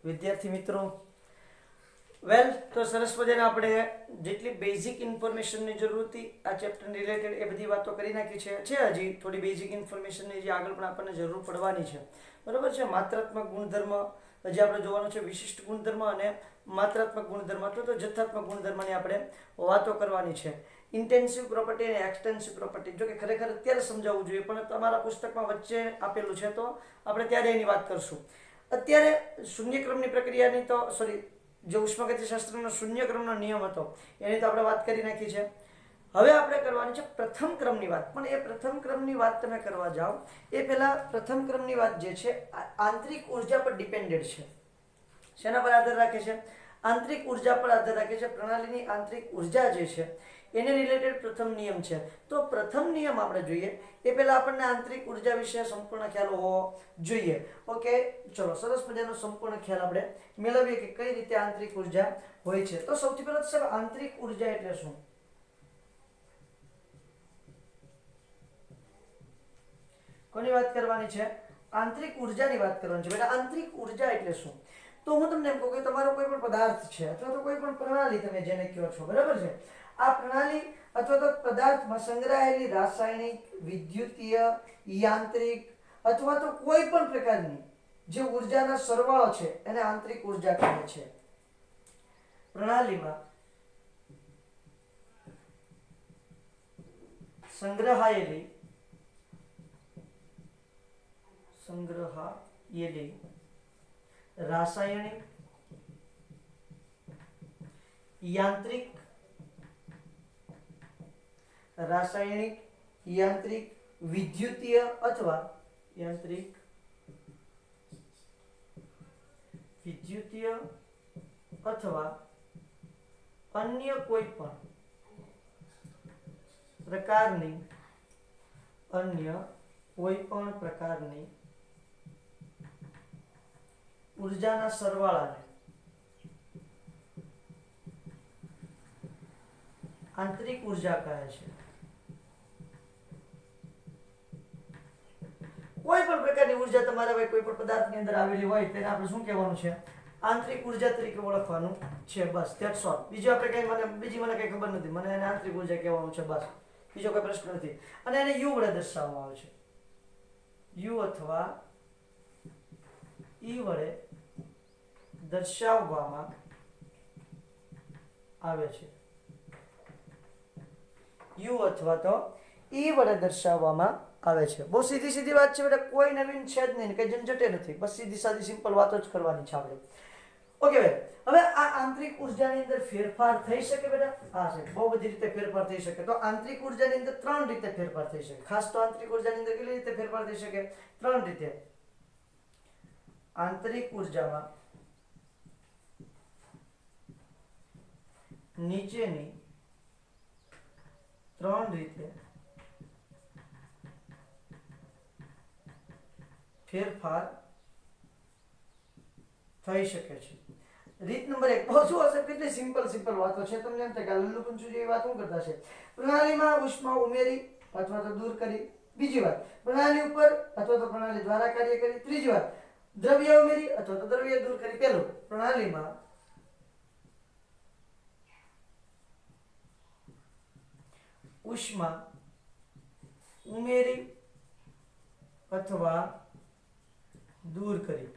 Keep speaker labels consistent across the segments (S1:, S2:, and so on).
S1: વિદ્યાર્થી મિત્રો, વેલ તો સરસ મજાના આપણે જેટલી બેઝિક ઇન્ફોર્મેશનની જરૂર હતી આ ચેપ્ટર રિલેટેડ એ બધી વાતો કરી નાખી છે. હજી થોડી બેઝિક ઇન્ફોર્મેશનની જે આગળ પણ આપણને જરૂર પડવાની છે, બરાબર છે. માત્રાત્મક ગુણધર્મ હજી આપણે જોવાનું છે, વિશિષ્ટ ગુણધર્મ અને માત્રાત્મક ગુણધર્મ અથવા તો જથ્થાત્મક ગુણધર્મની આપણે વાતો કરવાની છે. ઇન્ટેન્સિવ પ્રોપર્ટી અને એક્સટેન્સિવ પ્રોપર્ટી, જો કે ખરેખર અત્યારે સમજાવવું જોઈએ, પણ તમારા પુસ્તકમાં વચ્ચે આપેલું છે તો આપણે ત્યારે એની વાત કરશું. અત્યારે શૂન્યક્રમની પ્રક્રિયાની તો જે ઉષ્માગતિશાસ્ત્રનો શૂન્યક્રમનો નિયમ હતો એની તો આપણે વાત કરી નાખી છે. હવે આપણે કરવાની છે પ્રથમ ક્રમની વાત. પણ એ પ્રથમ ક્રમની વાત તમે કરવા જાઓ એ પહેલા પ્રથમ ક્રમની વાત જે છે આંતરિક ઉર્જા પર ડિપેન્ડેડ છે. શેના પર આધાર રાખે છે? આંતરિક ઉર્જા પર આધાર રાખે છે. પ્રણાલીની આંતરિક ઉર્જા જે છે એને રિલેટેડ પ્રથમ નિયમ છે. તો પ્રથમ નિયમ આપણે જોઈએ એ પહેલા આપણને આંતરિક ઉર્જા વિશે સંપૂર્ણ ખ્યાલ હોવો જોઈએ. ઓકે, ચલો સરસ મજાનો સંપૂર્ણ ખ્યાલ આપણે મેળવીએ કે કઈ રીતે આંતરિક ઉર્જા હોય છે. તો સૌથી પહેલા સાહેબ આંતરિક ઉર્જા એટલે શું? કોની વાત કરવાની છે? આંતરિક ઉર્જાની વાત કરવાની છે. બેટા આંતરિક ઉર્જા એટલે શું? તો હું તમને એમ કહું કે તમારો કોઈ પણ પદાર્થ છે અથવા તો કોઈ પણ પ્રણાલી તમે જેને કહો છો, બરાબર છે, આ પ્રણાલી અથવા તો પદાર્થમાં સંગ્રહાયેલી રાસાયણિક, વિદ્યુતીય, યાંત્રિક અથવા તો કોઈ પણ પ્રકારની જે ઉર્જાના સરવાળો છે એને આંતરિક ઉર્જા કહે છે. પ્રણાલીમાં સંગ્રહાયેલી રાસાયણિક, યાંત્રિક, વિદ્યુતીય અથવા અન્ય કોઈ પણ પ્રકારની ઉર્જાના સરવાળાને આંતરિક ઉર્જા કહે છે. કોઈ પણ પ્રકારની ઉર્જા તમારા કોઈ પણ પદાર્થની અંદર આવેલી હોય તેને આપણે શું કહેવાનું છે? આંતરિક ઉર્જા તરીકે ઓળખવાનું છે. બસ ધેટ્સ ઓલ. બીજું આપણે મને કઈ ખબર નથી. મને એને આંતરિક ઉર્જા કહેવાનું છે, બસ. બીજો કોઈ પ્રશ્ન નથી. અને એને યુ વડે દર્શાવવામાં આવે છે. યુ અથવા ઈ વડે દર્શાવવામાં આવે છે. યુ અથવા તો ઈ વડે દર્શાવવામાં આવે છે. બહુ સીધી વાત છે બેટા, કોઈ નવીન છે જ નહીં, કઈ ઝંઝટે નથી. બસ સીધી સાદી સિમ્પલ વાતો જ કરવાની છે આપણે. ઓકે ભાઈ, હવે આ આંતરિક ઉર્જાની અંદર ફેરફાર થઈ શકે બેટા? હા છે, બહુ બધી રીતે ફેરફાર થઈ શકે. તો આંતરિક ઉર્જાની અંદર 3 રીતે ફેરફાર થઈ શકે. ખાસ તો આંતરિક ઉર્જાની અંદર કેટલી રીતે ફેરફાર થઈ શકે? 3 રીતે. આંતરિક ઉર્જામાં નીચેની 3 રીતે ફેરફાર થઈ શકે છે. રીત નંબર 1, બહુ શું હશે, કેટલી સિમ્પલ વાતો છે. તમને એમ થાય કે લલ્લુ પંચુ જેવી વાત શું કરતા છે? પ્રણાલીમાં ઉષ્મા ઉમેરી અથવા તો દૂર કરી. બીજી વાત, પ્રણાલી ઉપર અથવા તો પ્રણાલી દ્વારા કાર્ય કરી. ત્રીજી વાત, દ્રવ્ય ઉમેરી અથવા તો દ્રવ્ય દૂર કરી. પહેલું, પ્રણાલીમાં ઉષ્મા ઉમેરી અથવા દૂર કરી.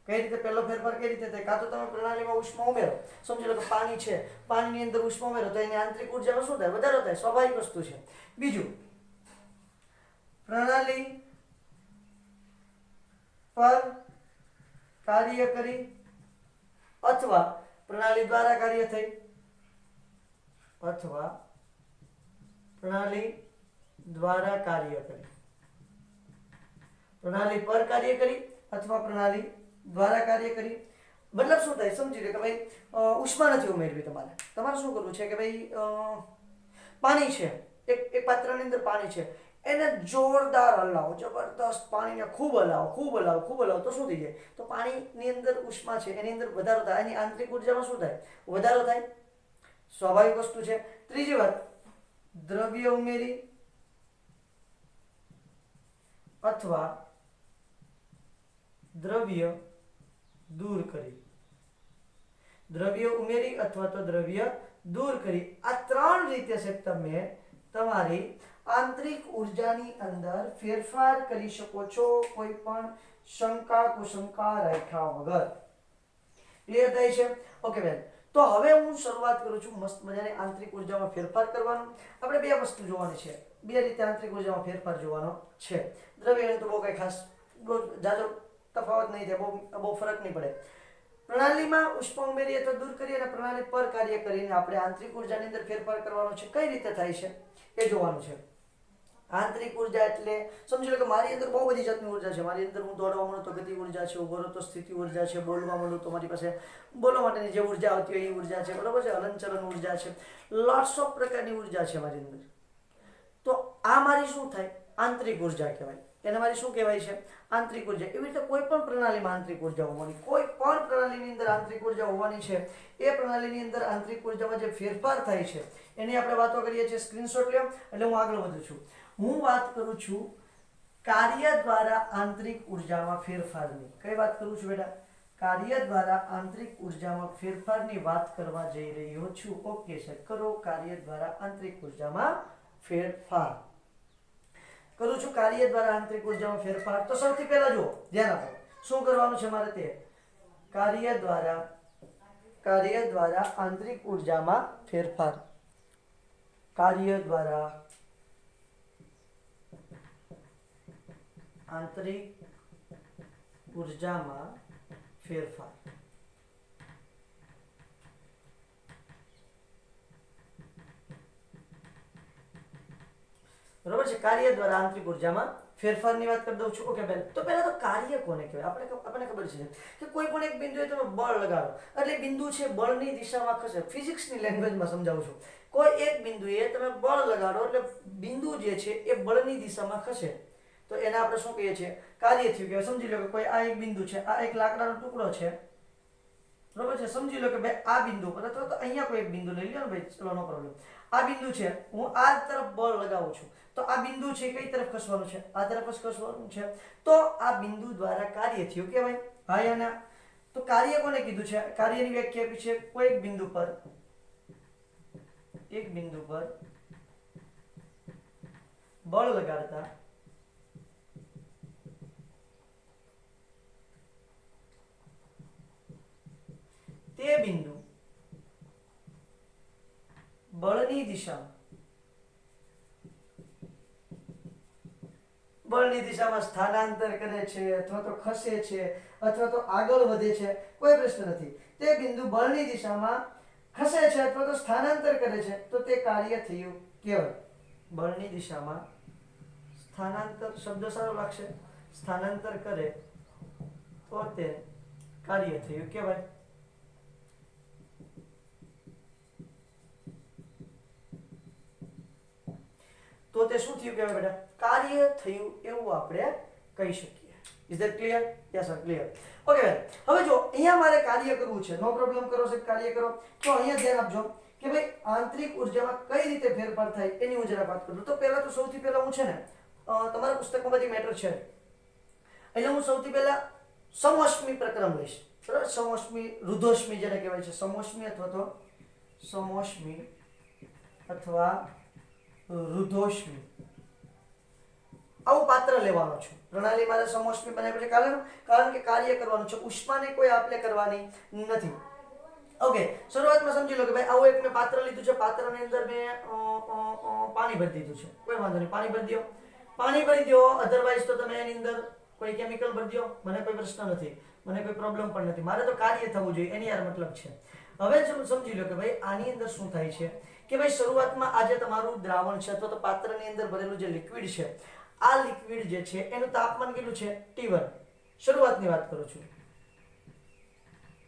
S1: કઈ રીતે પહેલો ફેરફાર કઈ રીતે થાય? કાં તો તમે પ્રણાલીમાં ઉષ્મા ઉમેરો, સમજી લો કે પાણી છે, પાણીની અંદર ઉષ્મા ઉમેરો તો એની આંતરિક ઉર્જામાં શું થાય? વધારો થાય, સ્વાભાવિક વસ્તુ છે. બીજું, પ્રણાલી પર કાર્ય કરી અથવા પ્રણાલી દ્વારા કાર્ય થઈ અથવા પ્રણાલી દ્વારા કાર્ય કરી. પ્રણાલી પર કાર્ય કરી અથવા પ્રણાલી દ્વારા કાર્ય કરી. મતલબ શું થાય? સમજી લો કે ભાઈ ઉષ્મા નથી ઉમેરવી. તમારે શું કરવું છે કે ભાઈ પાણી છે, એક પાત્રની અંદર પાણી છે, એને જોરદાર હલાવો, જબરદસ્ત પાણીને ખૂબ હલાવો તો શું થઈ જાય? તો પાણીની અંદર ઉષ્મા છે એની અંદર વધારો થાય. એની આંતરિક ઉર્જામાં શું થાય? વધારો થાય, સ્વાભાવિક વસ્તુ છે. ત્રીજી વાત, દ્રવ્ય ઉમેરી અથવા દ્રવ્ય દૂર કરી, દ્રવ્ય ઉમેરી અથવા તો દ્રવ્ય દૂર કરી, આ ત્રણ રીતે છે તમે તમારી આંતરિક ઉર્જાની અંદર ફેરફાર કરી શકો છો કોઈ પણ શંકા કુશંકા રાખ્યા વગર. ક્લિયર થાય છે? ઓકે બેન, તો હવે હું શરૂઆત કરું છું મસ્ત મજાની આંતરિક ઉર્જામાં ફેરફાર કરવાનો. આપણે બે વસ્તુ જોવાની છે, બે રીતે આંતરિક ઉર્જામાં ફેરફાર જોવાનો છે. દ્રવ્યને તો બહુ કઈ ખાસ જાજો તફાવત નહીં થાય, બહુ ફરક નહીં પડે. પ્રણાલીમાં ઉષ્મા ઉમેરી અથવા દૂર કરી અને પ્રણાલી પર કાર્ય કરીને આપણે આંતરિક ઉર્જાની અંદર ફેરફાર કરવાનો છે. કઈ રીતે થાય છે એ જોવાનું છે. આંતરિક ઉર્જા એટલે સમજી લો કે મારી અંદર બહુ બધી જાતની ઉર્જા છે. મારી અંદર હું દોડવા માંડું તો ગતિ ઉર્જા છે, ઉભો રહું તો સ્થિતિ ઉર્જા છે, બોલવા માંડું તો મારી પાસે બોલવા માટેની જે ઉર્જા આવતી હોય એ ઉર્જા છે, બરોબર છે, હલનચલન ઉર્જા છે, લોટ્સ ઓફ પ્રકારની ઉર્જા છે મારી અંદર. તો આ મારી શું થાય? આંતરિક ઉર્જા કહેવાય. એને મારી શું કહેવાય છે? આંતરિક ઉર્જા. એવી રીતે કોઈ પણ પ્રણાલીમાં આંતરિક ઉર્જા હોવાની, કોઈ પણ પ્રણાલીની અંદર આંતરિક ઉર્જા હોવાની છે. એ પ્રણાલીની અંદર આંતરિક ઉર્જામાં જે ફેરફાર થાય છે એની આપણે વાતો કરીએ છીએ. સ્ક્રીનશોટ લ્યો એટલે હું આગળ વધું છું. હું વાત કરું છું કાર્ય દ્વારા આંતરિક ઉર્જામાં ફેરફારની. કઈ વાત કરું છું બેટા? કાર્ય દ્વારા આંતરિક ઉર્જામાં ફેરફારની વાત કરવા જઈ રહ્યો છું. ઓકે સર, કરો. કાર્ય દ્વારા આંતરિક ઉર્જામાં ફેરફાર કરું છું. કાર્ય દ્વારા આંતરિક ઉર્જામાં ફેરફાર. તો સૌથી પહેલા જો ધ્યાન આપો શું કરવાનું છે મારે તે કાર્ય દ્વારા આંતરિક ઉર્જામાં ફેરફાર. કાર્ય દ્વારા આંતરિક ઉર્જામાં ફેરફાર. બરોબર છે? કાર્ય દ્વારા આંતરિક ઉર્જામાં ફેરફારની વાત કરી દઉં છું. ઓકે બેન, તો પહેલા તો કાર્ય કોને કહેવાય? આપણને ખબર છે કે કોઈ પણ એક બિંદુએ તમે બળ લગાડો એટલે બિંદુ છે બળની દિશામાં ખસે. ફિઝિક્સની લેંગ્વેજમાં સમજાવું છું. કોઈ એક બિંદુએ તમે બળ લગાડો એટલે બિંદુ જે છે એ બળની દિશામાં ખસે, તો એને આપણે શું કહીએ છીએ? કાર્ય થયું કહેવાય. સમજી લો કે કોઈ આ એક બિંદુ છે, આ એક લાકડાનો ટુકડો છે, બરોબર છે? સમજી લો કે ભાઈ આ બિંદુ પર અથવા તો અહીંયા કોઈ એક બિંદુ લઈ લો ને ભાઈ, ચલો નો પ્રોબ્લેમ. આ બિંદુ છે, હું આ તરફ બળ લગાવું છું, તો આ બિંદુ છે કઈ તરફ ખસવાનું છે? આ તરફ જ ખસવાનું છે. તો આ બિંદુ દ્વારા કાર્ય થયું કહેવાય. હા યા ના? તો કાર્ય કોને કીધું છે? કાર્યની વ્યાખ્યા આપી છે કોઈ એક બિંદુ પર બળ લગાડતા તે બિંદુ બળની દિશામાં સ્થાનાંતર કરે છે અથવા તો ખસે છે અથવા તો આગળ વધે છે, કોઈ પ્રશ્ન નથી. તે બિંદુ બળની દિશામાં ખસે છે અથવા તો સ્થાનાંતર કરે છે, તો તે કાર્ય થયું કહેવાય. બળની દિશામાં સ્થાનાંતર શબ્દ સારો લાગશે. સ્થાનાંતર કરે તો તે કાર્ય થયું કહેવાય. તો તે શું થયું કહેવાય બેટા? કાર્ય થયું એવું આપણે કહી શકીએ. Is that clear? Yes sir, clear. Okay બેન, હવે જો અહીંયા મારે કાર્ય કરવું છે, નો પ્રોબ્લેમ, કરો સાહેબ કાર્ય કરો. તો અહીંયા ધ્યાન આપજો કે ભાઈ આંતરિક ઉર્જામાં કઈ રીતે ફેરફાર થાય એની હું જરા વાત કરું. તો પહેલા તો સૌથી પહેલા હું છે ને તમારા પુસ્તકમાં બધી મેટર છે એટલે હું સૌથી પહેલા સમોષ્મી પ્રકરણ લઈશ. બરાબર? સમોષ્મી, રુધોષ્મી જેને કહેવાય છે, સમોષ્મી અથવા રુધોષ્મી, આવું પાત્ર લેવાનું છે. પ્રણાલી મારે સમોષ્મી બનાવી છે કારણ કે કાર્ય કરવાનું છે, ઉષ્માને કોઈ આપલે કરવાની નથી. ઓકે, શરૂઆતમાં સમજી લો કે ભાઈ આવું એક મેં પાત્ર લીધું છે, પાત્રની અંદર મેં પાણી ભરી દીધું છે, કોઈ વાંધો નહીં, પાણી ભરી દો. અધરવાઇઝ તો તમે એની અંદર કોઈ કેમિકલ ભરી દો, મને કોઈ પ્રશ્ન નથી, મને કોઈ પ્રોબ્લેમ પણ નથી. મારે તો કાર્ય થવું જોઈએ એની યાર મતલબ છે. હવે જો સમજી લો કે ભાઈ આની અંદર શું થાય છે કે ભાઈ શરૂઆતમાં આ જે તમારું દ્રાવણ છે અથવા તો પાત્રની અંદર ભરેલું જે લિક્વિડ છે, આ લિક્વિડ જે છે એનું તાપમાન કેટલું છે? T1. શરૂઆતની વાત કરું છું.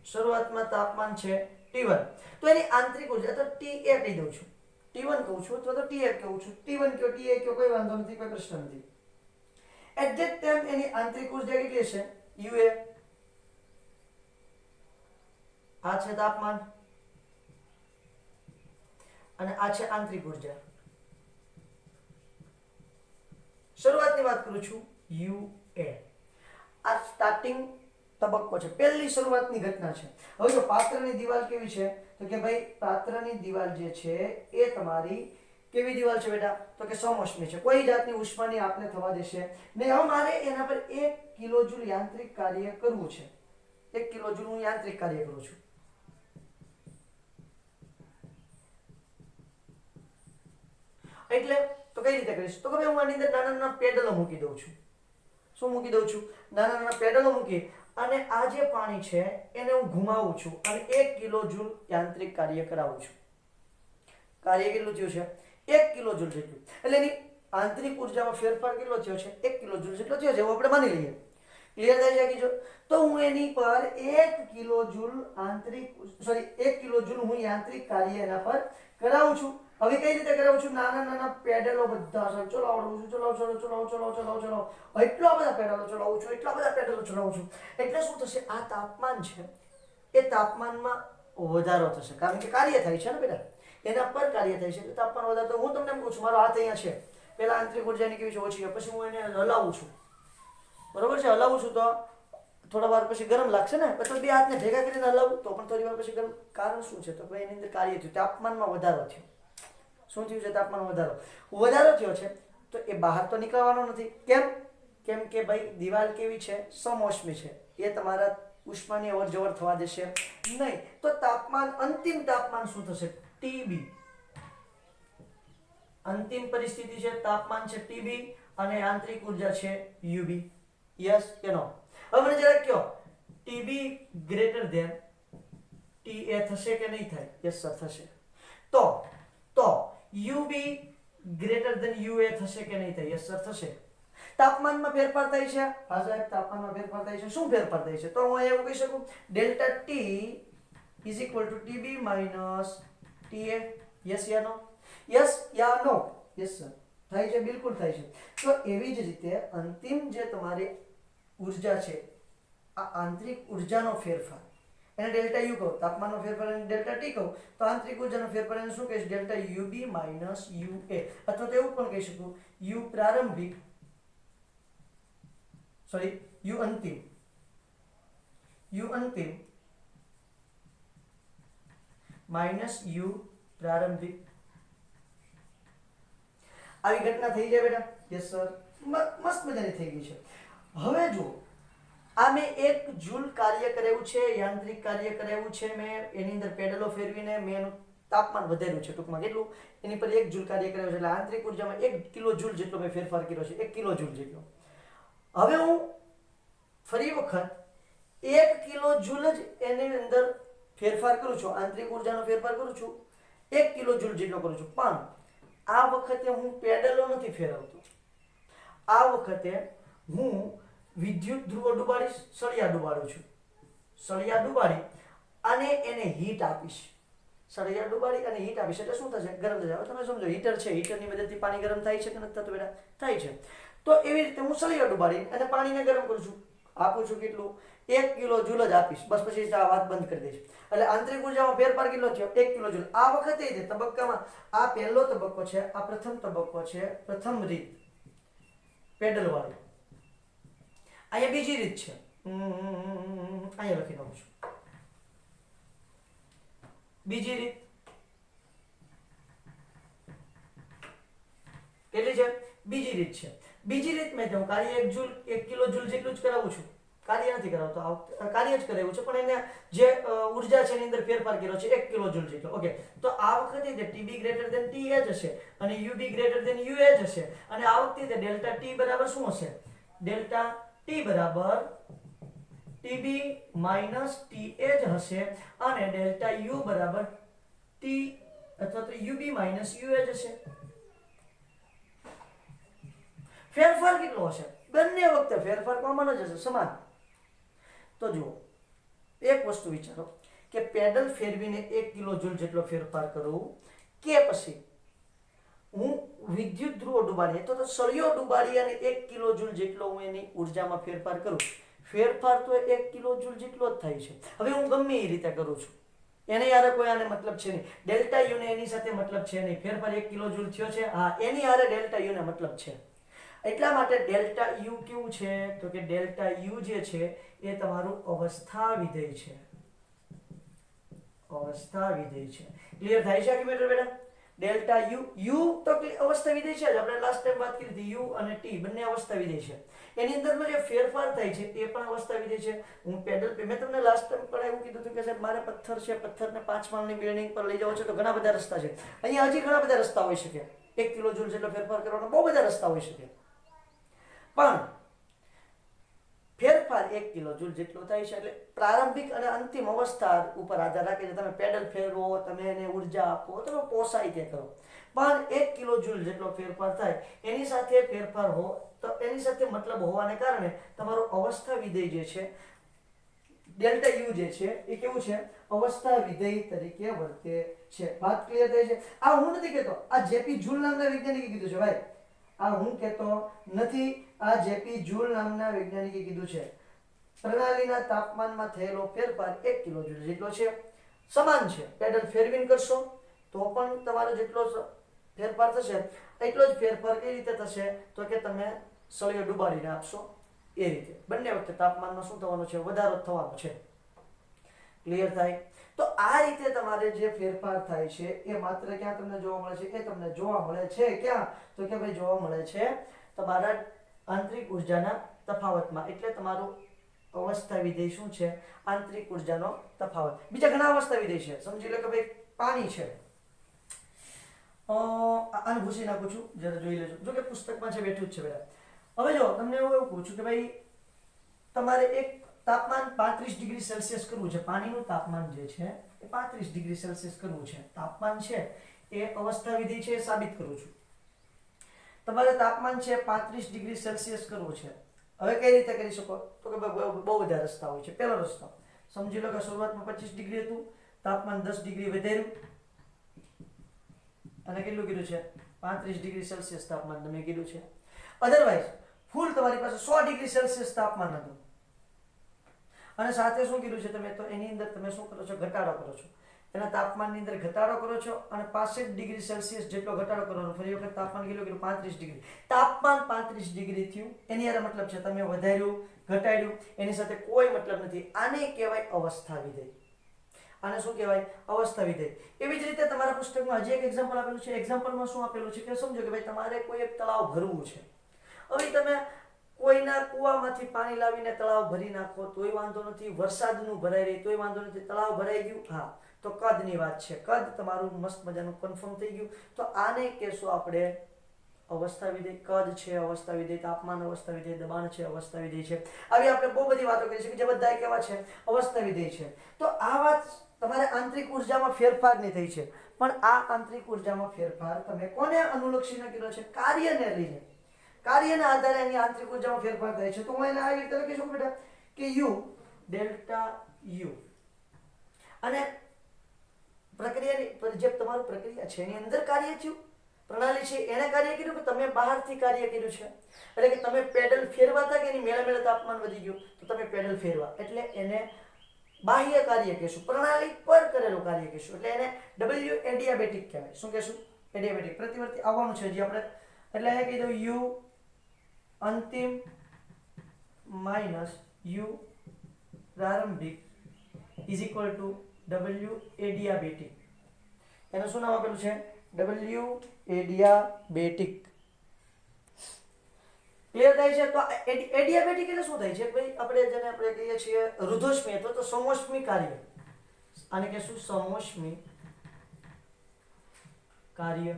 S1: શરૂઆતમાં તાપમાન છે T1. તો એની આંતરિક ઉર્જા તો TA કહી દઉં છું, T1 કહું છું અથવા તો TA કહું છું. T1 કયો TA કયો કોઈ વાંધો નથી, કોઈ પ્રશ્ન નથી. એટ ધેટ ટાઈમ એની આંતરિક ઉર્જા કેટલી છે? UA. આ છે તાપમાન અને આ છે આંતરિક ઉર્જા. શરૂઆતની વાત કરું છું UA. આ સ્ટાર્ટિંગ તબક્કો છે, પહેલી શરૂઆતની ઘટના છે. હવે જો પાત્રની દિવાલ કેવી છે, તો કે ભાઈ પાત્રની દિવાલ જે છે એ તમારી કેવી દિવાલ છે બેટા, તો કે સમોષ્મી છે, કોઈ જાતની ઉષ્માની આપને થવા દેશે ને. હવે મારે એના પર 1 કિલોજૂલ યાંત્રિક કાર્ય કરવું છે. 1 કિલોજૂલ હું યાંત્રિક કાર્ય કરું છું. એટલે તો કઈ રીતે કરીશ, તો કે ભાઈ હું આની અંદર નાના નાના પેડલો મૂકી દઉં છું. શું મૂકી દઉં છું, નાના નાના પેડલો મૂકી અને આ જે પાણી છે એને હું ઘુમાવું છું અને 1 કિલોજૂલ યાંત્રિક કાર્ય કરાવું છું. કાર્ય કેટલું થયું છે, 1 કિલોજૂલ જેટલું. એટલે એની આંતરિક ઉર્જામાં ફેરફાર કેટલો થયો છે, 1 કિલોજૂલ જેટલો થયો છે, એવું આપણે માની લઈએ. ક્લિયર થાય છે કીજો. તો હું એની પર 1 કિલોજૂલ આંતરિક 1 કિલોજૂલ હું યાંત્રિક કાર્ય એના પર કરાવું છું. હવે કઈ રીતે કરાવું છું, નાના નાના પેડલો બધા ચલાવડું છું, ચલાવ એટલા બધા પેડલો ચલાવું છું, એટલા બધા પેડલો ચલાવું છું. એટલે શું થશે, આ તાપમાન છે એ તાપમાનમાં વધારો થશે, કારણ કે કાર્ય થાય છે ને બેટા, એના પર કાર્ય થાય છે એટલે તાપમાન વધારે. તો હું તમને એમ કહું છું, મારો હાથ અહીંયા છે, પહેલા આંતરિક ઉર્જાની કેવી છે, ઓછી છે, પછી હું એને હલાવું છું, બરોબર છે, હલાવું છું તો થોડા વાર પછી ગરમ લાગશે ને, પછી બે હાથને ભેગા કરીને હલાવું તો પણ થોડી વાર પછી ગરમ. કારણ શું છે, તો ભાઈ એની અંદર કાર્ય થયું, તાપમાનમાં વધારો થયો. શું થયું છે, તાપમાનમાં વધારો થયો છે. તો એ બહાર તો નીકળવાનો નથી. કેમ કે ભાઈ દિવાલ કેવી છે, સમોષ્મી છે, એ તમારા ઉષ્માની અવર જવર થવા દેશે નહીં. તો તાપમાન, અંતિમ તાપમાન શું થશે, TB. અંતિમ પરિસ્થિતિ છે, તાપમાન છે TB અને આંતરિક ઉર્જા છે UB. યસ કે નો? હવે મને જરા કહો, TB ગ્રેટર ધેન TA થશે કે નહીં થાય? યસ સર થશે. તો UB ગ્રેટર ધેન UA થશે કે નહીં થાય? યસ સર થશે. તાપમાનમાં ફેરફાર થાય છે, હા સાહેબ તાપમાનમાં ફેરફાર થાય છે. શું ફેરફાર થાય છે, તો હું એવું કહી શકું, delta T is equal to TB minus TA. Yes યા નો? યસ યા નો? યસ સર થાય છે, બિલકુલ થાય છે. તો એવી જ રીતે અંતિમ જે તમારી ઉર્જા છે, આ આંતરિક ઉર્જાનો ફેરફાર, એને ડેલ્ટા યુ કહો, તાપમાનનો ફેરફાર એને ડેલ્ટા ટી કહો, તો આંતરિક ઉર્જાનો ફેરફાર એને શું કહીશ, ડેલ્ટા UB માઇનસ UA. અથવા તો એવું પણ કહી શકું, U પ્રારંભિક U અંતિમ માઇનસ U પ્રારંભિક. આવી ઘટના થઈ જાય બેટા? યસ સર, મસ્ત મજાની થઈ ગઈ છે. હવે જો આ મેં 1 જૂલ કાર્ય કરાવ્યું છે, યાંત્રિક કાર્ય કરાવ્યું છે, મેં એની અંદર પેડલો ફેરવીને મેં એનું તાપમાન વધાર્યું છે. ટૂંકમાં કેટલું, એની પર 1 જૂલ કાર્ય કરાવ્યું છે, એટલે આંતરિક ઉર્જામાં 1 કિલો જૂલ જેટલો મેં ફેરફાર કર્યો છે, 1 કિલો જૂલ જેટલો. હવે હું ફરી વખત 1 કિલો જૂલ જ એની અંદર ફેરફાર કરું છું, આંતરિક ઉર્જાનો ફેરફાર કરું છું, 1 કિલો જૂલ જેટલો કરું છું. પણ આ વખતે હું પેડલો નથી ફેરવતો, આ વખતે હું વિદ્યુત ધ્રુવો ડુબાડીશ, સળિયા ડુબાડું છું. સળિયા ડુબાડી અને એને હીટ આપીશ. સળિયા ડુબાડી અને હીટ આપીશ એટલે શું થશે, ગરમ થઈ જાય. તમે સમજો, હીટર છે, હીટરની મદદથી પાણી ગરમ થાય છે કે નથી થતું બેટા? થાય છે. તો એવી રીતે હું સળિયા ડુબાડી અને પાણીને ગરમ કરું છું, આપું છું કેટલું, 1 કિલો જૂલ જ આપીશ, બસ પછી આ વાત બંધ કરી દઈશ. એટલે આંતરિક ઉર્જામાં ફેરફાર કેટલો થયો, 1 કિલો જૂલ. આ વખતે જે તબક્કામાં, આ પહેલો તબક્કો છે, આ પ્રથમ તબક્કો છે, પ્રથમ રીત પેડલ વાળી. અહીંયા બીજી રીત છે, અહીંયા લખી દઉં છું. બીજી રીત કેટલી છે? બીજી રીત છે. બીજી રીત મેં કહ્યું, કાર્ય 1 કિલો જૂલ જેટલું જ કરાવું છું, કાર્ય નથી કરાવતો, કાર્ય જ કરાવ્યું છે, પણ એને જે ઉર્જા છે એની અંદર ફેરફાર કર્યો છે 1 કિલો જૂલ જેટલો. ઓકે, તો આ વખતે તે TB ગ્રેટર ધેન TA જ હશે અને UB ગ્રેટર ધેન UA જ હશે. અને આ વખતે તે ડેલ્ટા T બરાબર શું હશે, ડેલ્ટા T બરાબર TB માઇનસ TA જ હશે અને ડેલ્ટા U બરાબર T અથવા તો UB માઇનસ UA જ હશે. ફેરફાર કેટલો હશે? બંને વખતે ફેરફાર કોમન જ હશે, સમાન. તો જુઓ, એક વસ્તુ વિચારો કે પેડલ ફેરવીને 1 કિલો જૂલ જેટલો ફેરફાર કરું કે પછી હું વિદ્યુત ધ્રુવો ડુબાડી તો સળિયો ડુબાડી અને 1 કિલો જૂલ જેટલો હું એની ઉર્જામાં ફેરફાર કરું. ફેરફાર તો 1 કિલો જૂલ જેટલો જ થાય છે. હવે હું ગમે એ રીતે કરું છું, એને યાર કોઈ આને મતલબ છે નહીં, ડેલ્ટા યુ ને એની સાથે મતલબ છે નહીં. ફેરફાર 1 કિલો જૂલ થયો છે, હા, એની હારે ડેલ્ટા યુ ને મતલબ છે. એટલા માટે ડેલ્ટા યુ કેવું છે તો કે ડેલ્ટા યુ જે છે એ તમારું અવસ્થા વિધેય છે. અવસ્થા વિધેય છે. ક્લિયર થાય છે આખી મેટર બેટા? ડેલ્ટા યુ યુ તો અવસ્થા વિધેય છે જ. આપણે લાસ્ટ ટાઈમ વાત કરી હતી યુ અને ટી બંને અવસ્થા વિધેય છે. એની અંદરનો જે ફેરફાર થાય છે એ પણ અવસ્થા વિધેય છે. હું પેડલ મેં તમને લાસ્ટ ટાઈમ પણ એવું કીધું હતું કે સાહેબ મારે પથ્થર છે, પથ્થરને 5 માળની બિલ્ડિંગ પર લઈ જવો છે તો ઘણા બધા રસ્તા છે. અહીંયા હજી ઘણા બધા રસ્તા હોઈ શકે. 1 કિલો જૂલ જેટલો ફેરફાર કરવાનો બહુ બધા રસ્તા હોઈ શકે. પણ ફેરફાર 1 કિલો જૂલ જેટલો થાય છે. એટલે પ્રારંભિક અને અંતિમ અવસ્થા ઉપર આધાર રાખે છે. તમે પેડલ ફેરવો, તમે એને ઉર્જા આપો, તમે પોસાય તે કરો, પણ 1 કિલો જૂલ જેટલો ફેરફાર થાય એની સાથે ફેરફાર હો તો એની સાથે મતલબ હોવાને કારણે તમારો અવસ્થા વિધેય જે છે ડેલ્ટા યુ જે છે એ કેવું છે? અવસ્થા વિધેય તરીકે વર્તે છે. વાત ક્લિયર થઈ છે? આ હું નથી કહેતો, આ જેપી જૂલ નામના વૈજ્ઞાનિકે કીધું છે ભાઈ. આ હું કહેતો નથી, આ જેપી જૂલ નામના વૈજ્ઞાનિકે કીધું છે. પ્રણાલીના તાપમાનમાં થયેલો ફેરફાર 1 કિલો જૂલ જેટલો છે. સમાન છે. પેડલ ફેરવીને કરશો તો પણ તમારો જેટલો ફેરફાર થશે એટલો જ ફેરફાર કઈ રીતે થશે તો કે તમે સળિયો ડુબાડીને આપશો એ રીતે. બંને વખતે તાપમાનમાં શું થવાનું છે? વધારો થવાનો છે. ક્લિયર થાય? તો આ રીતે તમારે જે ફેરફાર થાય છે એ માત્ર ક્યાં તમને જોવા મળે છે? એ તમને જોવા મળે છે ક્યાં? તો કે ભાઈ જોવા મળે છે તમારા આંતરિક ઉર્જાના તફાવતમાં. એટલે તમારું અવસ્થા વિધેય શું છે? આંતરિક ઉર્જાનો તફાવત. બીજા ઘણા અવસ્થા વિધેય છે. સમજી લો કે ભાઈ પાણી છે. આને ભૂસી નાખું છું, જરા જોઈ લેજો. જો કે પુસ્તકમાં છે બેઠું જ છે બેટા. હવે જો તમને એવું પૂછું કે ભાઈ તમારે એક તાપમાન 35 ડિગ્રી સેલ્સિયસ કરવું છે. પાણીનું તાપમાન જે છે એ 35 ડિગ્રી સેલ્સિયસ કરવું છે. તાપમાન છે એ અવસ્થા વિધેય છે, સાબિત કરું છું. તમારે તાપમાન છે 35 ડિગ્રી સેલ્સિયસ કરવું છે. હવે કઈ રીતે કરી શકો? તો કે બહુ બધા રસ્તા હોય છે. પહેલો રસ્તો સમજી લો કે શરૂઆતમાં 25 ડિગ્રી હતું, તાપમાન 10 ડિગ્રી વધાર્યું અને કેટલું કીધું છે? 35 ડિગ્રી સેલ્સિયસ તાપમાન તમે કીધું છે. અધરવાઇઝ ફૂલ તમારી પાસે 100 ડિગ્રી સેલ્સિયસ તાપમાન હતું અને સાથે શું કીધું છે તમે? તો એની અંદર તમે શું કરો છો? ઘટાડો કરો છો. એના તાપમાનની અંદર ઘટાડો કરો છો અને 65 ડિગ્રી સેલ્સિયસ જેટલો ઘટાડો કરવાનો. ફરી વખત તાપમાન કેટલું કીધું? 35 ડિગ્રી. તાપમાન 35 ડિગ્રી થયું એની યાર મતલબ છે તમે વધાર્યું, ઘટાડ્યું, એની સાથે કોઈ મતલબ નથી. આને કહેવાય અવસ્થા વિધેય. આને શું કહેવાય? અવસ્થા વિધેય. એવી જ રીતે તમારા પુસ્તકમાં હજી એક એક્ઝામ્પલ આપેલું છે. એક્ઝામ્પલમાં શું આપેલું છે કે સમજો કે ભાઈ તમારે કોઈ એક તળાવ ભરવું છે. હવે તમે કોઈના કૂવામાંથી પાણી લાવીને તળાવ ભરી નાખો તોય વાંધો નથી, વરસાદનું ભરાઈ રહી તોય વાંધો નથી. તળાવ ભરાઈ ગયું, હા, તો કદની વાત છે. કદ તમારું મસ્ત મજાનું કન્ફર્મ થઈ ગયું. તો આને કહેશું આપણે અવસ્થા વિધેય. કદ છે અવસ્થા વિધેય, તાપમાન અવસ્થા વિધેય, દબાણ છે અવસ્થા વિધેય છે. આવી આપણે બહુ બધી વાતો કરી છે કે જે બધા કેવા છે? અવસ્થા વિધેય છે. તો આ વાત તમારે આંતરિક ઉર્જામાં ફેરફારની થઈ છે. પણ આ આંતરિક ઉર્જામાં ફેરફાર તમે કોને અનુલક્ષીને કર્યો છે? કાર્યને લઈને. કાર્યના આધારે એની આંતરિક ઉર્જામાં ફેરફાર થાય છે. તો હું એને આવી રીતે લખી શકું બેટા કે યુ ડેલ્ટા યુ અને પ્રક્રિયાની જે તમારું પ્રક્રિયા છે એની અંદર કાર્ય થયું, પ્રણાલી છે એને કાર્ય કર્યું કે તમે બહારથી કાર્ય કર્યું છે? એટલે કે તમે પેડલ ફેરવાતા કે એની મેળે મેળે તાપમાન વધી ગયું તો તમે પેડલ ફેરવા, એટલે એને બાહ્ય કાર્ય કહેશું. પ્રણાલી પર કરેલું કાર્ય કહેશું. એટલે એને ડબલ્યુ એડિયાબેટિક કહેવાય. શું કહેશું? એડિયાબેટિક. પ્રતિવર્તી આવવાનું છે હજી આપણે. એટલે અહીંયા કહી દઉં યુ અંતિમ માઇનસ યુ પ્રારંભિક is equal two W adiabatic. એનું શું નામ આપેલું છે? W adiabatic. ક્લિયર થાય છે? તો એડિયાબેટિક એટલે શું થાય છે ભાઈ? આપણે જેને કહીએ છીએ રુધોષ્મી અથવા તો સમોષ્મી કાર્ય. આને કહેશું સમોષ્મી કાર્ય.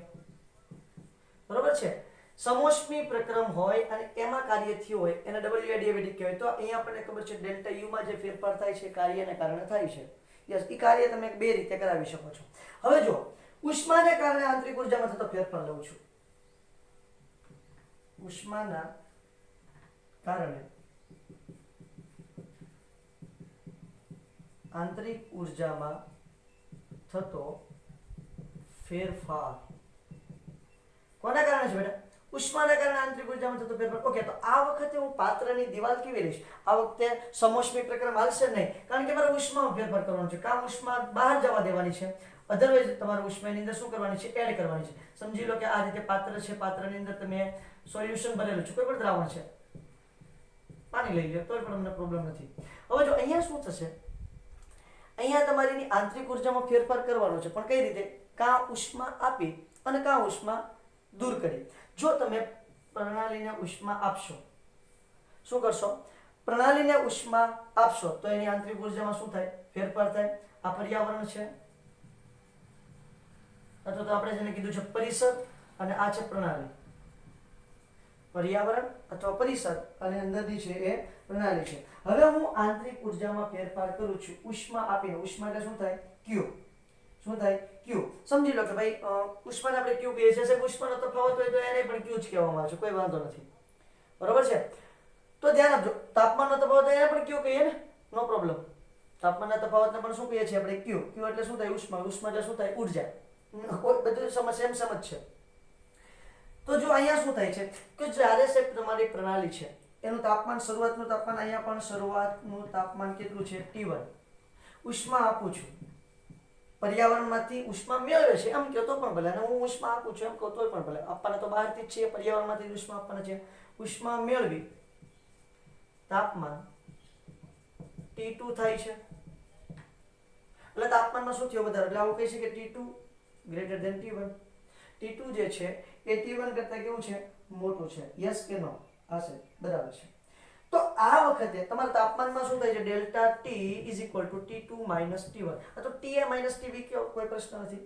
S1: બરોબર છે? સમોષ્મી પ્રક્રમ હોય અને એમાં કાર્ય થયું હોય એને ડબલ્યુ એડિયાબેટિક કહેવાય. તો અહીંયા આપણને ખબર છે ડેલ્ટા યુ માં જે ફેરફાર થાય છે કાર્યને કારણે થાય છે. યસ, એ કાર્ય તમે બે રીતે કરાવી શકો છો. હવે જો ઉષ્માને કારણે આંતરિક ઉર્જામાં થતો ફેરફાર લઉં છું. ઉષ્માના કારણે આંતરિક ઉર્જામાં થતો ફેરફાર કોના કારણે છે બેટા? ઉષ્માના કારણે આંતરિક ઉર્જામાં થતો ફેરફાર. ઓકે, તો આ વખતે હું પાત્રની દિવાલ કેવી લઈશ? આ વખતે સમોષ્મી પ્રક્રિયા હાલશે નહીં, કારણ કે મારે ઉષ્મામાં ફેરફાર કરવાનો છે. કામ ઉષ્મા બહાર જવા દેવાની છે. અધરવાઇઝ તમારે ઉષ્માની અંદર શું કરવાની છે, એડ કરવાની છે. સમજી લો કે આ રીતે પાત્ર છે, પાત્રની અંદર તમે સોલ્યુશન ભરેલું છે, કોઈ પણ દ્રાવણ છે, પાણી લઈ લો તોય પણ અમને પ્રોબ્લેમ નથી. હવે જો અહીંયા શું થશે, અહીંયા તમારી આંતરિક ઉર્જામાં ફેરફાર કરવાનો છે, પણ કઈ રીતે, કાં ઉષ્મા આપી અને કાં ઉષ્મા દૂર કરી. જો તમે પ્રણાલીને ઉષ્મા આપશો, શું કરશો, પ્રણાલીને ઉષ્મા આપશો તો એની આંતરિક ઉર્જામાં શું થાય, ફેરફાર થાય. આ પર્યાવરણ છે, અથવા તો આપણે જેને કીધું છે પરિસર, અને આ છે પ્રણાલી. પર્યાવરણ અથવા પરિસર અને અંદરની છે એ પ્રણાલી છે. હવે હું આંતરિક ઉર્જામાં ફેરફાર કરું છું ઉષ્મા આપીને. ઉષ્મા એટલે શું થાય, Q. શું થાય, Q. સમજી લો કે ભાઈ ઉષ્માને આપણે Q કહીએ છીએ. ઉષ્માનો તફાવત હોય તો એને પણ Q જ કહેવામાં આવે છે, કોઈ વાંધો નથી, બરોબર છે. તો ધ્યાન આપજો, તાપમાનનો તફાવત હોય એને પણ Q કહીએ ને, નો પ્રોબ્લેમ. તાપમાનના તફાવતને પણ શું કહીએ છીએ આપણે, Q. Q એટલે શું થાય, ઉષ્મા. ઉષ્મા એટલે શું થાય, ઉર્જા. કોઈ બધું સમજ છે. તો જો અહીંયા શું થાય છે કે જ્યારે સાહેબ તમારી પ્રણાલી છે, એનું તાપમાન, શરૂઆતનું તાપમાન, અહીંયા પણ શરૂઆતનું તાપમાન કેટલું છે, T1. ઉષ્મા આપું છું, પર્યાવરણમાંથી ઉષ્મા મેળવે છે એમ કહો તો પણ ભલે, અને હું ઉષ્મા આપું છું એમ કહો તો પણ ભલે, આપવાના તો બહારથી જ છે, પર્યાવરણમાંથી ઉષ્મા આપવાના છે. ઉષ્મા મેળવી, તાપમાન T2 થાય છે, એટલે તાપમાનમાં શું થયું, વધારે. એટલે આવું કહી છે કે T2 greater than T1. T2 જે છે એ T1 કરતા કેવું છે, મોટું છે. યસ કે નો, આ છે, બરાબર છે. તો આ વખતે તમારા તાપમાનમાં શું થાય છે, delta T is equal two T2 minus T1, અથવા TA માઇનસ TV, કોઈ પ્રશ્ન નથી,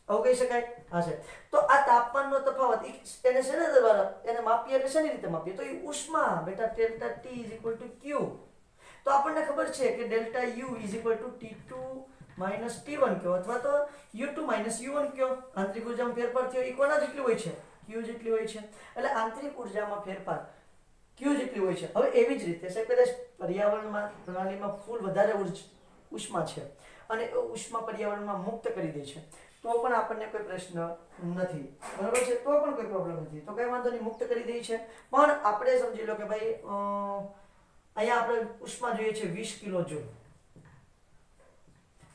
S1: આવું કહી શકાય. હા છે. તો આ તાપમાનનો તફાવત એને શેના દ્વારા એને માપીએ, એટલે શેની રીતે માપીએ, તો એ ઉષ્મા બેટા, delta T is equal two Q. તો આપણને ખબર છે કે delta U is equal two T2 minus T1 કયો, અથવા તો U2 માઇનસ U1 કયો. આંતરિક ઉર્જામાં ફેરફાર થયો એ કોના જેટલી હોય છે, Q જેટલી હોય છે. એટલે આંતરિક ઉર્જામાં ફેરફાર Q જેટલી હોય છે. હવે એવી જ રીતે સાહેબ કદાચ પર્યાવરણમાં, પ્રણાલીમાં ફૂલ વધારે ઉષ્મા છે અને ઉષ્મા પર્યાવરણમાં મુક્ત કરી દે છે, તો પણ આપણને કોઈ પ્રશ્ન નથી, બરાબર છે, તો પણ કોઈ પ્રોબ્લેમ નથી, તો કઈ વાંધો નહીં, મુક્ત કરી દે છે. પણ આપણે સમજી લો કે ભાઈ અહીંયા આપણે ઉષ્મા જોઈએ છે 20 કિલો જૂલ,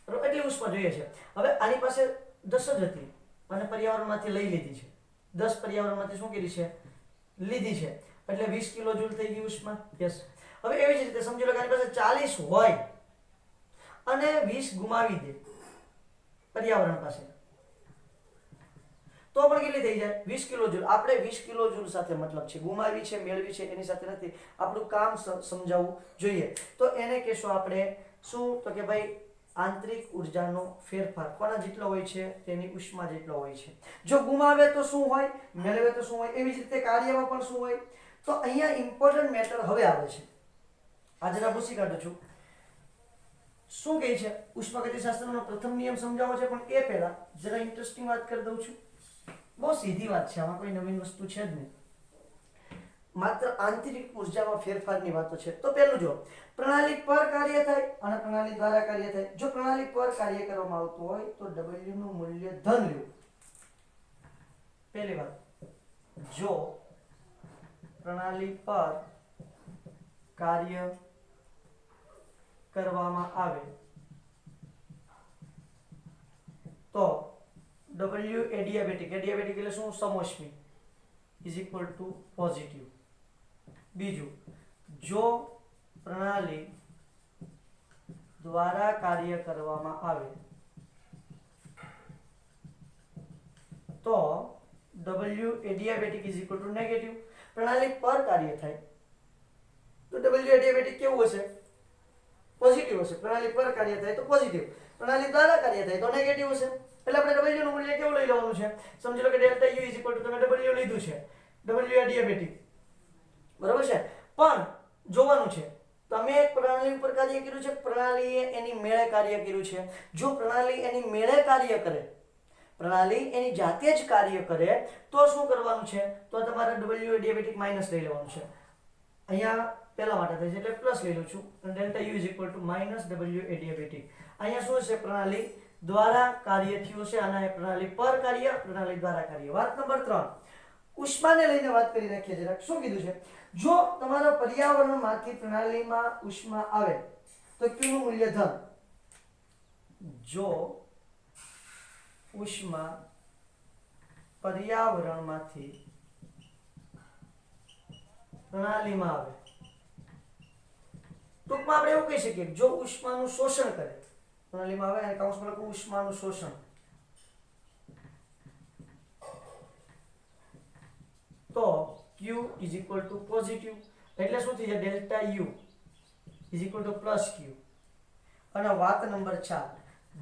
S1: બરાબર, એટલી ઉષ્મા જોઈએ છે. હવે આની પાસે 10 જ હતી અને પર્યાવરણમાંથી લઈ લીધી છે, 10 પર્યાવરણમાંથી શું કરી છે, લીધી છે, એટલે 20 કિલો જૂલ થઈ ગઈ ઉષ્મા. યસ. હવે એવી જ રીતે સમજી લો કે આની પાસે 40 હોય અને 20 ગુમાવી દે પર્યાવરણ પાસે, તો પણ કેટલી થઈ જાય, 20 કિલો જૂલ. આપણે 20 કિલો જૂલ સાથે મતલબ છે, ગુમાવી છે, મેળવી છે એની સાથે નથી, આપણું કામ સમજાવવું જોઈએ. તો એને કહેશો આપણે શું, તો કે ભાઈ આંતરિક ઉર્જાનો ફેરફાર કોના જેટલો હોય છે, તેની ઉષ્મા જેટલો હોય છે. જો ગુમાવે તો શું હોય, મેળવે તો શું હોય, એવી જ રીતે કાર્યમાં પણ શું હોય. તો અહીંયા ઇમ્પોર્ટન્ટ મેટર હવે આવે છે, આ જરા ભૂસી કાઢું છું. શું કહે છે, ઉષ્માગતિશાસ્ત્રનો પ્રથમ નિયમ સમજાવો છે, પણ એ પહેલા જરા ઇન્ટરેસ્ટિંગ વાત કરી દઉં છું. બહુ સીધી વાત છે, આમાં કોઈ નવીન વસ્તુ છે જ નહીં, માત્ર આંતરિક ઉર્જામાં ફેરફારની વાતો છે. તો પહેલું જો પ્રણાલી પર કાર્ય થાય અને પ્રણાલી દ્વારા કાર્ય થાય. જો પ્રણાલી પર કાર્ય કરવામાં આવતું હોય તો W નું મૂલ્ય ધન લ્યો. પહેલી વાત, જો પ્રણાલી પર કાર્ય કરવામાં આવે તો W એડિયાબેટિક, એડિયાબેટિક એટલે શું, સમોષ્મી, ઇઝ ઇક્વલ ટુ પોઝિટિવ. બીજું, જો પ્રણાલી દ્વારા કાર્ય કરવામાં આવે તો W adiabatic is equal two negative. પ્રણાલી પર કાર્ય થાય તો W એડિયાબેટિક કેવું હશે, પોઝિટિવ હશે. પ્રણાલી પર કાર્ય થાય તો પોઝિટિવ, પ્રણાલી દ્વારા કાર્ય થાય તો નેગેટિવ હશે. એટલે આપણે W નું મૂલ્ય કેવું લઈ લેવાનું છે, સમજી લો કે delta U is equal two, તમે W લીધું છે, W એડિયાબેટિક, બરાબર છે. પણ જોવાનું છે તમે એક પ્રણાલી ઉપર કાર્ય કર્યું છે, પ્રણાલીએ એની મેળે કાર્ય કર્યું છે. જો પ્રણાલી એની મેળે કાર્ય કરે, પ્રણાલી એની જાતે જ કાર્ય કરે તો શું કરવાનું છે, તો તમારે W એડિયાબેટિક માઇનસ લઈ લેવાનું છે. અહીંયા પહેલા માટે થાય છે એટલે પ્લસ લઈ લઉં છું, delta U is equal two minus W adiabatic. અહીંયા શું છે, પ્રણાલી દ્વારા કાર્ય થયું છે અને પ્રણાલી પર કાર્ય, પ્રણાલી દ્વારા કાર્ય. વાત નંબર 3, ઉષ્માને લઈને વાત કરી નાખીએ જરાક. શું કીધું છે, જો તમારા પર્યાવરણમાંથી પ્રણાલીમાં ઉષ્મા આવે તો Q નું મૂલ્ય ધન. જો ઉષ્મા પર્યાવરણમાંથી પ્રણાલીમાં આવે, ટૂંકમાં આપણે એવું કહી શકીએ જો ઉષ્માનું શોષણ કરે, પ્રણાલીમાં આવે અને કૌંસમાં લખું ઉષ્માનું શોષણ, તો Q is equal two positive, એટલે શું થઈ જાય delta U is equal two plus Q. અને વાત નંબર 4,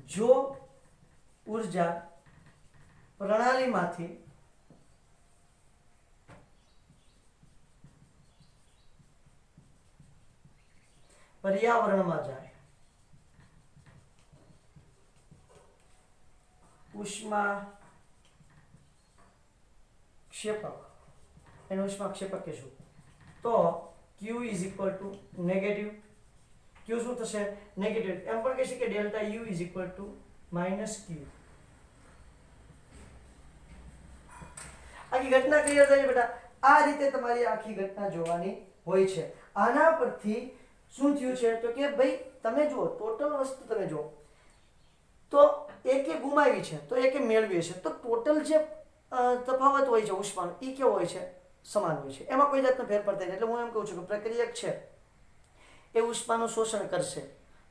S1: જો ઉર્જા પ્રણાલીમાંથી પર્યાવરણમાં જાય, ઉષ્મા ક્ષેપક, એનું ઉષ્મા ક્ષેપક કહેશું, તો Q is equal two negative, Q શું થશે નેગેટિવ, એમ પણ કહી શકીએ delta U is equal two minus Q. આખી ઘટના ક્લિયર થઈ બેટા, આ રીતે તમારી આખી ઘટના જોવાની હોય છે. આના પરથી શું થયું છે તો કે ભાઈ તમે જુઓ ટોટલ વસ્તુ તમે જુઓ તો એકે ગુમાવી છે તો એકે મેળવી છે, તો ટોટલ જે તફાવત હોય છે ઉષ્માનો એ કેવો હોય છે સમાન હોય છે, એમાં કોઈ જાતનો ફેરફાર થાય. એટલે હું એમ કહું છું કે પ્રક્રિયક છે એ ઉષ્માનું શોષણ કરશે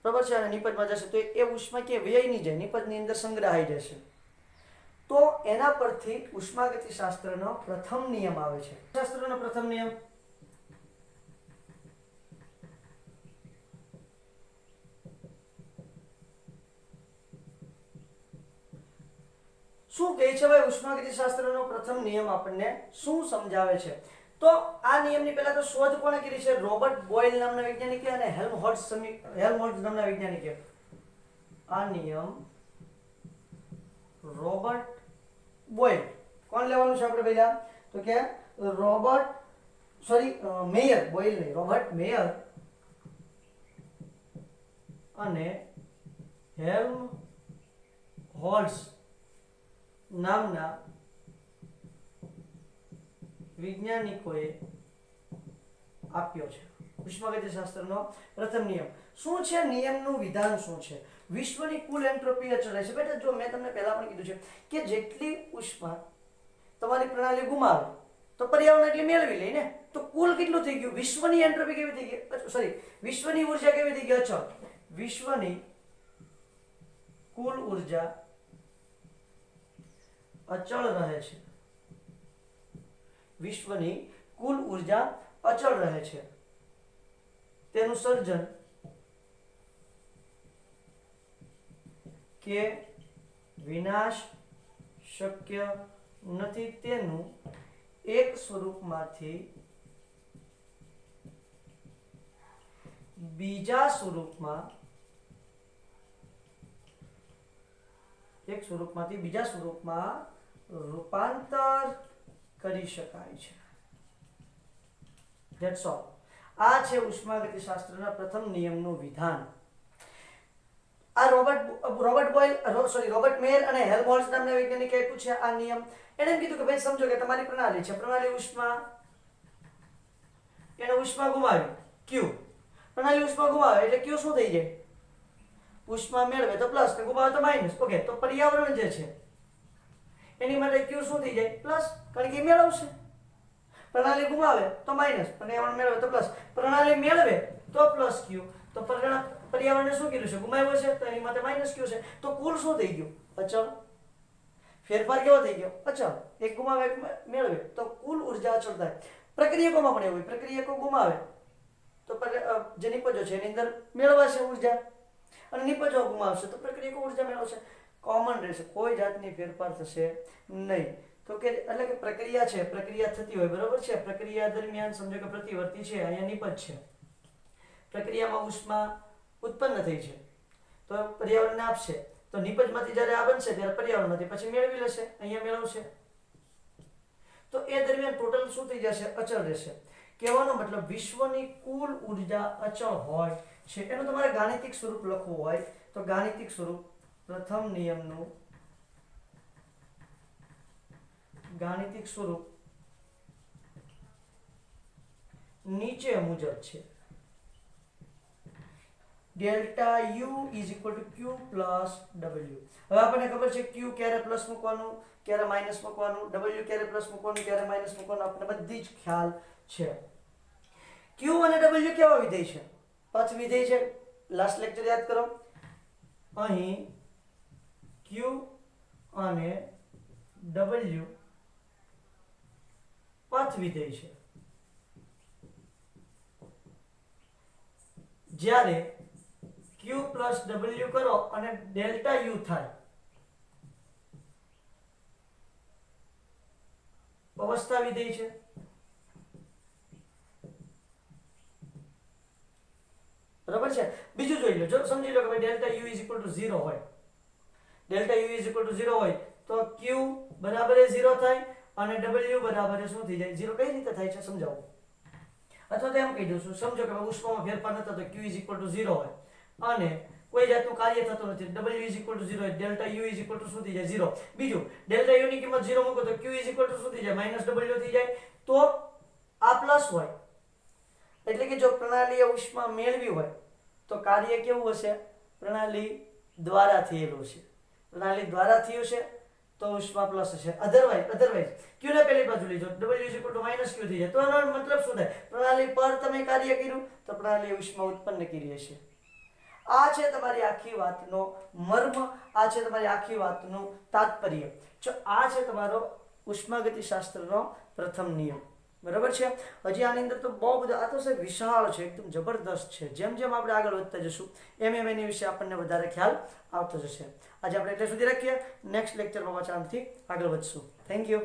S1: બરાબર છે, અને નિપજમાં જશે તો એ ઉષ્મા કે વ્યય નહીં જાય, નિપજની અંદર સંગ્રહાઈ જશે. તો એના પરથી ઉષ્માગતિશાસ્ત્રનો પ્રથમ નિયમ આવે છે. શાસ્ત્રનો પ્રથમ નિયમ શું કહે છે ભાઈ? ઉષ્માગતિશાસ્ત્રનો પ્રથમ નિયમ આપણને શું સમજાવે છે? તો આ નિયમની પહેલા તો શોધ કોણે કરી છે? રોબર્ટ બોયલ નામના વૈજ્ઞાનિકે અને હેલ્મહોલ્ટ્ઝ નામના વૈજ્ઞાનિકે. આ નિયમ રોબર્ટ બોયલ, કોણ લેવાનું છે આપણે પહેલા તો કે મેયર, બોયલ નહીં, રોબર્ટ મેયર અને હેલ્મહોલ્ટ્ઝ નામના વૈજ્ઞાનિકોએ આપ્યો છે ઉષ્માગતિશાસ્ત્રનો પ્રથમ નિયમ. શું છે નિયમનું વિધાન? શું છે? વિશ્વની કુલ એન્ટ્રોપી અચળ રહેશે. બેટા જો મેં તમને પહેલા પણ કીધું છે કે જેટલી ઉષ્મા તમારી પ્રણાલી ગુમાવે તો પર્યાવરણ એટલી મેળવી લે ને, તો કુલ કેટલું થઈ ગયું? વિશ્વની એન્ટ્રોપી કેવી થઈ ગઈ? વિશ્વની ઉર્જા કેવી થઈ ગઈ? અચળ. વિશ્વની કુલ ઉર્જા અચળ રહે છે. વિશ્વની કુલ ઉર્જા અચળ રહે છે. તેનું સર્જન કે વિનાશ શક્ય નથી. તેનું એક સ્વરૂપમાંથી બીજા સ્વરૂપમાં રૂપાંતર કરી શકાય છે. That's all. આ છે ઉષ્માગતિશાસ્ત્રના પ્રથમ નિયમનું વિધાન. આ રોબર્ટ મેયર અને હેલ્મહોલ્ટ્ઝ નામના વૈજ્ઞાનિકે આપ્યું છે આ નિયમ. એણે એમ કીધું કે ભાઈ સમજો કે તમારી પ્રણાલી છે, પ્રણાલી ઉષ્મા ગુમાવી Q, પ્રણાલી ઉષ્મા ગુમાવે એટલે Q શું થઈ જાય? ઉષ્મા મેળવે તો પ્લસ ને ગુમાવે તો માઇનસ. ઓકે, તો પર્યાવરણ જે છે એની માટે Q શું થઈ જાય? પ્લસ, કારણ કે મેળવશે. પ્રણાલી ગુમાવે તો માઇનસ, પર્યાવરણ મેળવે તો પ્લસ. પ્રણાલી મેળવે તો પ્લસ Q, તો પર્યાવરણને શું કર્યું છે? ગુમાવ્યો છે, તો એની માટે માઇનસ Q છે. તો કુલ શું થઈ ગયું? અચળ. ફેરફાર કેવો થઈ ગયો? અચળ. એક ગુમાવે એક મેળવે તો કુલ ઉર્જા અચળ થાય. પ્રક્રિયકોમાં પણ એવું હોય, પ્રક્રિયકો ગુમાવે તો જે નિપજો છે એની અંદર મેળવાશે ઉર્જા, અને નિપજો ગુમાવશે તો પ્રક્રિયકો ઉર્જા મેળવશે. કોમન રહેશે, કોઈ જાતની ફેરફાર થશે નહીં. તો કે એટલે કે પ્રક્રિયા છે, પ્રક્રિયા થતી હોય બરોબર છે. પ્રક્રિયા દરમિયાન સમજો કે પ્રતિવર્તી છે, અહીંયા નિપજ છે, પ્રક્રિયામાં ઉષ્મા ઉત્પન્ન થઈ છે તો પર્યાવરણને આપશે, તો નિપજમાંથી જ્યારે આ બનશે ત્યારે પર્યાવરણમાંથી પછી મેળવી લેશે, અહીંયા મેળવશે. તો એ દરમિયાન ટોટલ શું થઈ જશે? અચળ રહેશે. કહેવાનો મતલબ વિશ્વની કુલ ઉર્જા અચળ હોય છે. એનું તમારે ગાણિતિક સ્વરૂપ લખવું હોય તો ગાણિતિક સ્વરૂપ પ્રથમ નિયમનું ગાણિતિક સ્વરૂપ નીચે મુજબ છે. Delta you is equal two Q plus W. હવે આપણને ખબર છે ક્યુ ક્યારે પ્લસ મૂકવાનું, ક્યારે માઇનસ મૂકવાનું, ડબલ્યુ ક્યારે પ્લસ મૂકવાનું, ક્યારે માઇનસ મૂકવાનું, આપણને બધી જ ખ્યાલ છે. ક્યુ અને ડબલ્યુ કેવા વિધેય છે? પથ વિધેય છે. લાસ્ટ લેક્ચર યાદ કરો. અહીં ક્યુ અને ડબલ્યુ પથ વિધેય છે. જ્યારે ક્યુ પ્લસ ડબલ્યુ કરો અને ડેલ્ટા યુ થાય, અવસ્થા વિધેય છે. બરાબર છે. બીજું જોઈ લો, જો સમજી લો કે ભાઈ delta you is equal two 0 હોય, delta you is equal two 0 હોય તો ક્યુ બરાબર 0 થાય અને ડબલ્યુ બરાબર શું થઈ જાય? 0. કઈ રીતે થાય છે સમજાવો. અથવા તો એમ કહી દઉં છું, સમજો કે ઉષ્મામાં ફેરફાર ન થતો, q ઇઝ ઇક્વલ ટુ 0 હોય અને કોઈ જાતનું કાર્ય થતું નથી, w ઇઝ ઇક્વલ ટુ 0 હોય, delta u is equal two શું થઈ જાય? 0. બીજું, ડેલ્ટા u ની કિંમત 0 મૂકો તો q ઇઝ ઇક્વલ ટુ શું થઈ જાય? -w થઈ જાય. તો આ પ્લસ હોય એટલે કે જો પ્રણાલીએ ઉષ્મા મેળવી હોય તો કાર્ય કેવું હશે? પ્રણાલી દ્વારા થયેલું છે. પ્રણાલી દ્વારા થયું છે તો ઉષ્મા પ્લસ હશે. અધરવાઇઝ q ને પેલી બાજુ લેજો, w is equal two minus q થઈ જાય. તો એનો મતલબ શું થાય? પ્રણાલી પર તમે કાર્ય કર્યું તો પ્રણાલીએ ઉષ્મા ઉત્પન્ન કરી હશે. આ છે તમારી આખી વાતનો મર્મ, આ છે તમારી આખી વાતનું તાત્પર્ય. જો આ છે તમારો ઉષ્માગતિશાસ્ત્રનો પ્રથમ નિયમ. બરાબર છે. હજી આની અંદર તો બહુ બધા, આ તો સાહેબ વિશાળ છે, એકદમ જબરદસ્ત છે. જેમ જેમ આપણે આગળ વધતા જશું એમ એમ એની વિશે આપણને વધારે ખ્યાલ આવતો જશે. આજે આપણે એટલે સુધી રાખીએ. નેક્સ્ટ લેક્ચરમાં પાછા આનાથી આગળ વધશું. Thank you.